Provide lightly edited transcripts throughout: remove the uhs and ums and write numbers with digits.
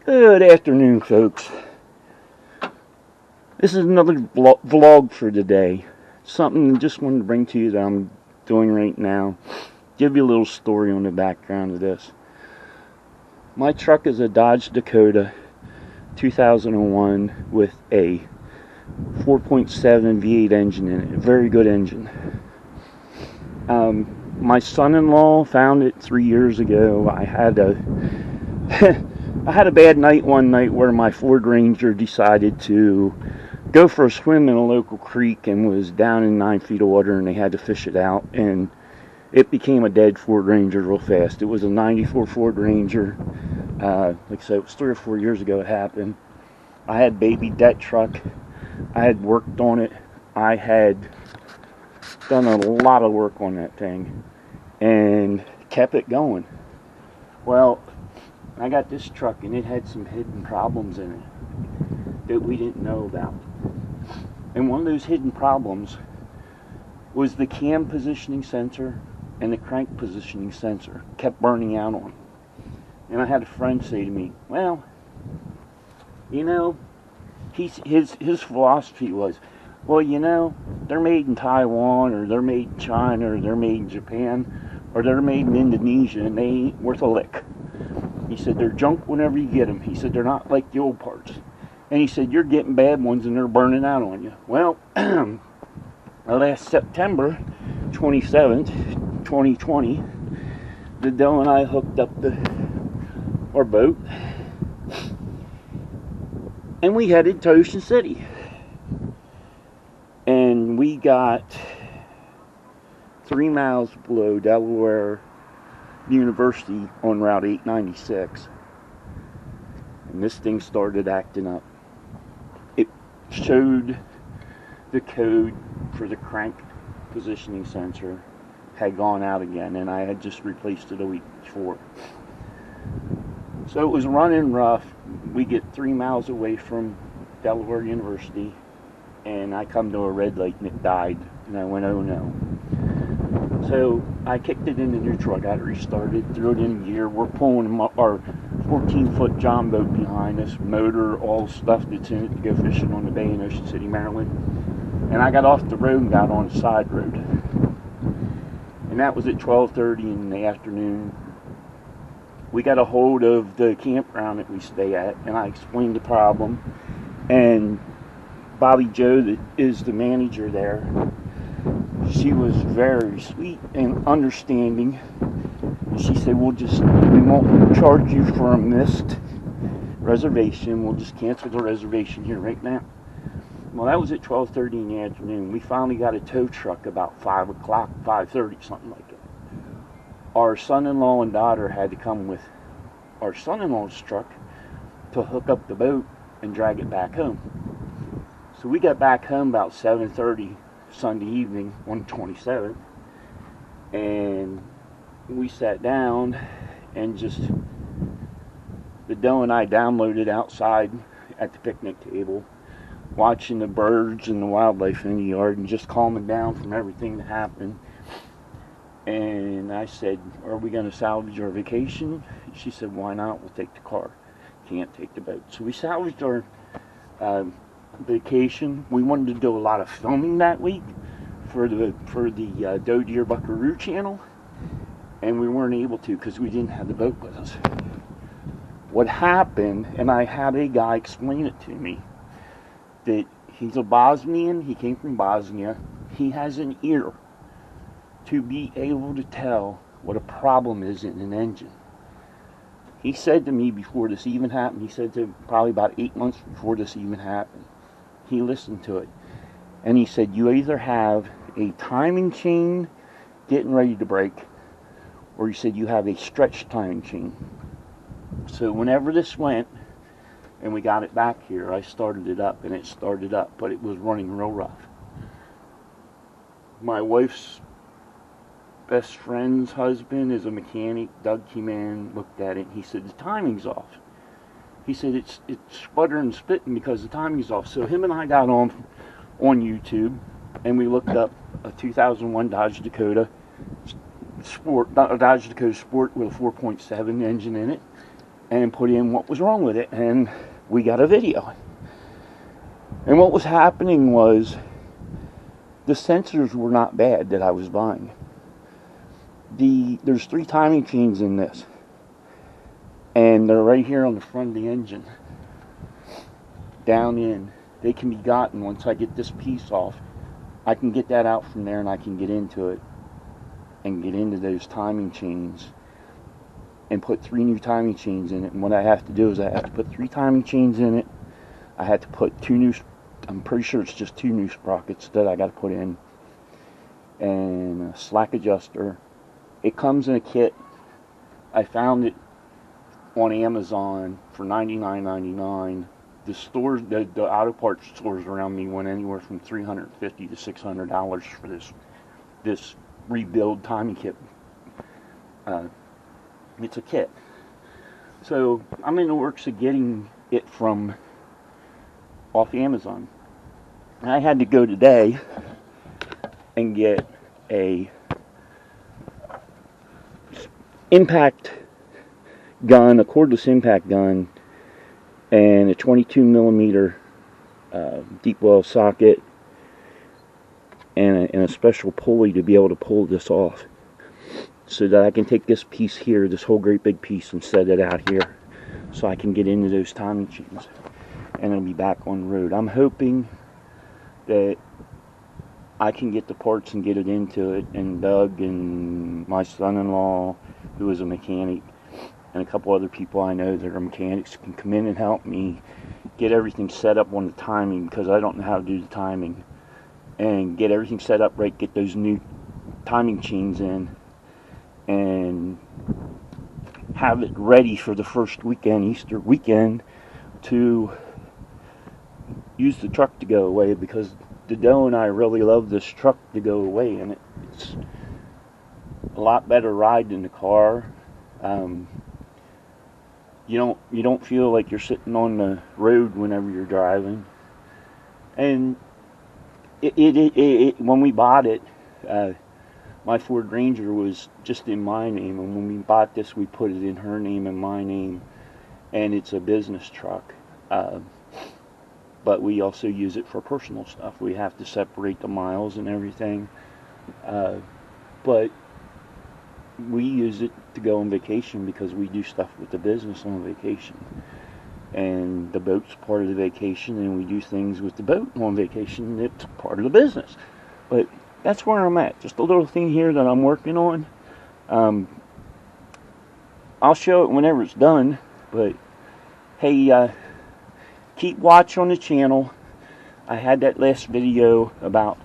Good afternoon, folks. This is another vlog for today. Something I just wanted to bring to you that I'm doing right now. Give you a little story on the background of this. My truck is a Dodge Dakota 2001 with a 4.7 V8 engine in it. A very good engine. My son-in-law found it 3 years ago. I had a bad night one night where my Ford Ranger decided to go for a swim in a local creek and was down in 9 feet of water, and they had to fish it out, and it became a dead Ford Ranger real fast. It was a 94 Ford Ranger. Like I said, it was 3 or 4 years ago it happened. I had babied that truck. I had worked on it. I had done a lot of work on that thing and kept it going. Well, I got this truck and it had some hidden problems in it that we didn't know about. And one of those hidden problems was the cam positioning sensor and the crank positioning sensor kept burning out on. And I had a friend say to me, well, you know, his philosophy was, well, you know, they're made in Taiwan, or they're made in China, or they're made in Japan, or they're made in Indonesia, and they ain't worth a lick. He said, they're junk whenever you get them. He said, they're not like the old parts. And he said, you're getting bad ones and they're burning out on you. Well, last September 27th, 2020, the Dell and I hooked up our boat, and we headed to Ocean City. And we got 3 miles below Delaware University on Route 896. And this thing started acting up. It showed the code for the crank positioning sensor had gone out again, and I had just replaced it a week before. So it was running rough. We get 3 miles away from Delaware University, and I come to a red light and it died, and I went, oh no. So I kicked it into neutral, I got it restarted, threw it in gear. We're pulling our 14-foot John boat behind us, motor, all stuff that's in it to go fishing on the bay in Ocean City, Maryland. And I got off the road and got on the side road. And that was at 12:30 in the afternoon. We got a hold of the campground that we stay at, and I explained the problem. And Bobby Joe, that is the manager there, she was very sweet and understanding. She said, we won't charge you for a missed reservation. We'll just cancel the reservation here right now. Well, that was at 12:30 in the afternoon. We finally got a tow truck about 5 o'clock, 5:30, something like that. Our son-in-law and daughter had to come with our son-in-law's truck to hook up the boat and drag it back home. So we got back home about 7:30 Sunday evening on the 27th, and we sat down and the doe and I downloaded outside at the picnic table, watching the birds and the wildlife in the yard and just calming down from everything that happened. And I said, are we going to salvage our vacation? She said, why not? We'll take the car. Can't take the boat. So we salvaged our vacation. We wanted to do a lot of filming that week for the Doe Deer Buckaroo channel, and we weren't able to because we didn't have the boat with us. What happened, and I had a guy explain it to me, that he's a Bosnian, he came from Bosnia, he has an ear to be able to tell what a problem is in an engine. He said to me before this even happened, he said to probably about 8 months before this even happened, he listened to it, and he said, you either have a timing chain getting ready to break, or he said you have a stretched timing chain. So whenever this went, and we got it back here, I started it up, and it started up, but it was running real rough. My wife's best friend's husband is a mechanic. Doug came in, looked at it, and he said, the timing's off. He said, it's sputtering and spitting because the timing's off. So him and I got on YouTube, and we looked up a 2001 Dodge Dakota Sport, Dodge Dakota Sport with a 4.7 engine in it. and put in what was wrong with it, and we got a video. And what was happening was the sensors were not bad that I was buying. There's 3 timing chains in this, and they're right here on the front of the engine, down in. They can be gotten once I get this piece off. I can get that out from there, and I can get into it and get into those timing chains and put 3 new timing chains in it. And what I have to do is I have to put 3 timing chains in it. I had to put 2 new, I'm pretty sure it's just 2 new sprockets that I got to put in, and a slack adjuster. It comes in a kit. I found it on Amazon for $99.99. The stores, the auto parts stores around me went anywhere from $350 to $600 for this rebuild timing kit. It's a kit. So I'm in the works of getting it from off Amazon. I had to go today and get a impact gun, a cordless impact gun, and a 22 millimeter deep well socket, and a special pulley to be able to pull this off, so that I can take this piece here, this whole great big piece, and set it out here so I can get into those timing chains, and it'll be back on the road. I'm hoping that I can get the parts and get it into it, and Doug and my son-in-law, who is a mechanic, and a couple other people I know that are mechanics, can come in and help me get everything set up on the timing, because I don't know how to do the timing, and get everything set up right, get those new timing chains in, and have it ready for the first weekend, Easter weekend, to use the truck to go away, because Doe and I really love this truck to go away, and it's a lot better ride than the car. You don't feel like you're sitting on the road whenever you're driving. And when we bought it, my Ford Ranger was just in my name, and when we bought this, we put it in her name and my name, and it's a business truck. But we also use it for personal stuff. We have to separate the miles and everything. But we use it to go on vacation, because we do stuff with the business on vacation. And the boat's part of the vacation, and we do things with the boat on vacation. It's part of the business. But that's where I'm at. Just a little thing here that I'm working on. I'll show it whenever it's done. But hey, keep watch on the channel. I had that last video about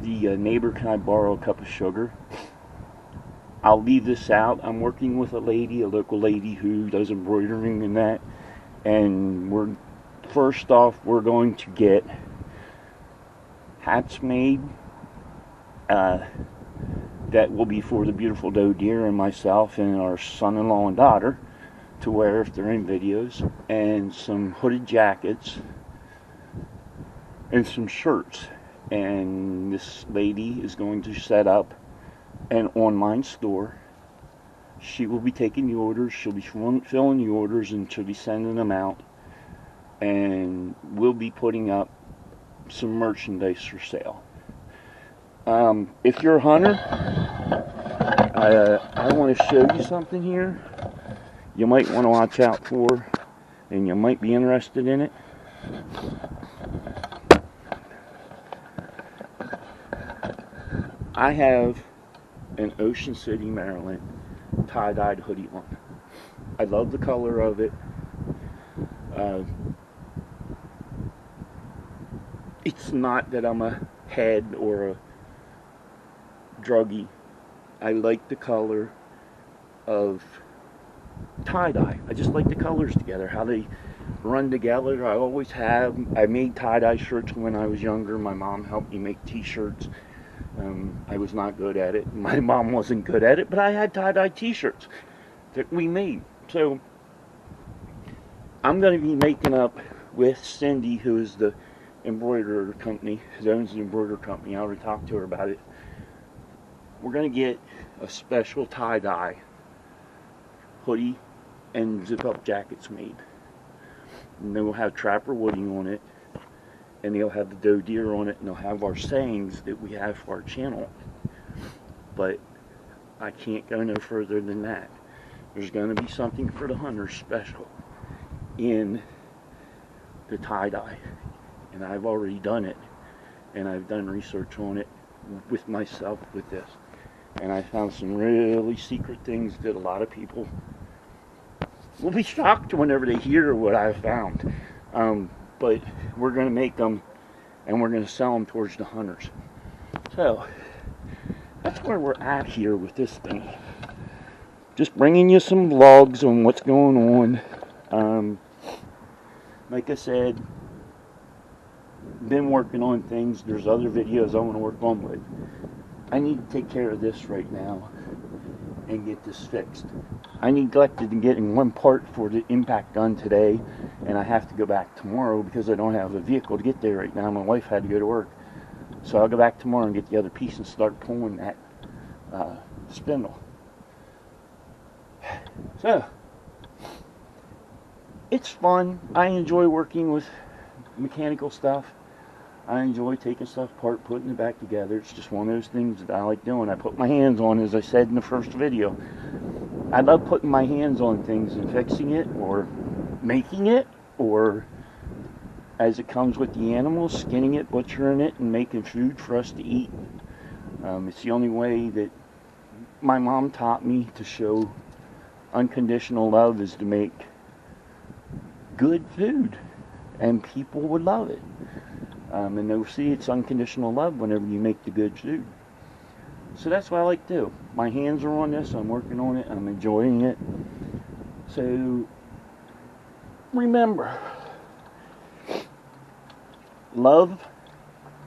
the neighbor, can I borrow a cup of sugar? I'll leave this out. I'm working with a local lady who does embroidering and that. And first off, we're going to get hats made that will be for the beautiful Doe deer and myself and our son-in-law and daughter to wear if they're in videos, and some hooded jackets and some shirts. And this lady is going to set up an online store. She will be taking the orders, she'll be filling the orders, and she'll be sending them out, and we'll be putting up some merchandise for sale. If you're a hunter, I want to show you something here you might want to watch out for, and you might be interested in it. I have an Ocean City, Maryland tie-dyed hoodie on. I love the color of it. It's not that I'm a head or a druggie. I like the color of tie-dye. I just like the colors together, how they run together. I always have. I made tie-dye shirts when I was younger. My mom helped me make t-shirts. I was not good at it. My mom wasn't good at it, but I had tie-dye t-shirts that we made. So I'm going to be making up with Cindy, who is the embroiderer company, who owns the embroiderer company. I already talked to her about it. We're going to get a special tie-dye hoodie and zip-up jackets made. And they will have Trapper Woody on it, and they'll have the doe deer on it, and they'll have our sayings that we have for our channel. But I can't go no further than that. There's going to be something for the hunters special in the tie-dye, and I've already done it, and I've done research on it with myself with this, and I found some really secret things that a lot of people will be shocked whenever they hear what I found. But we're going to make them, and we're going to sell them towards the hunters. So that's where we're at here with this thing. Just bringing you some vlogs on what's going on. Like I said, been working on things. There's other videos I want to work on, but I need to take care of this right now and get this fixed. I neglected getting one part for the impact gun today, and I have to go back tomorrow because I don't have a vehicle to get there right now. My wife had to go to work. So I'll go back tomorrow and get the other piece and start pulling that spindle. So, it's fun. I enjoy working with mechanical stuff. I enjoy taking stuff apart, putting it back together. It's just one of those things that I like doing. I put my hands on, as I said in the first video. I love putting my hands on things and fixing it, or making it, or as it comes with the animal, skinning it, butchering it, and making food for us to eat. It's the only way that my mom taught me to show unconditional love, is to make good food, and people would love it. And they'll see it's unconditional love whenever you make the good food. So that's what I like to do. My hands are on this, I'm working on it, I'm enjoying it. So remember, love,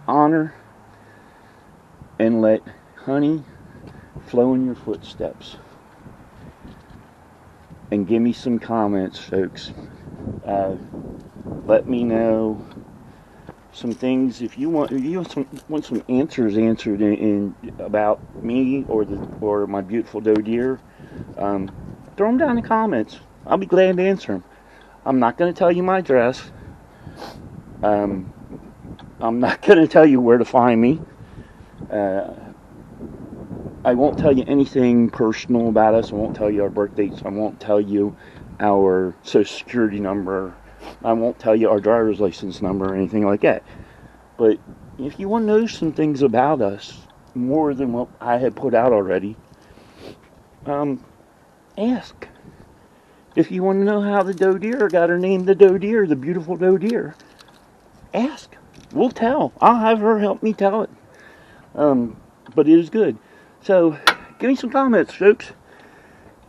honor, and let honey flow in your footsteps. And give me some comments, folks. Let me know some things if you want. If you want some answers answered in about me or my beautiful doe deer, throw them down in the comments. I'll be glad to answer them. I'm not going to tell you my address. I'm not going to tell you where to find me. I won't tell you anything personal about us. I won't tell you our birth dates. I won't tell you our social security number. I won't tell you our driver's license number or anything like that. But if you want to know some things about us, more than what I had put out already, ask. If you want to know how the doe deer got her name, the doe deer, the beautiful doe deer, ask. We'll tell. I'll have her help me tell it. But it is good. So, give me some comments, folks.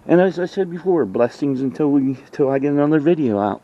And as I said before, blessings until I get another video out.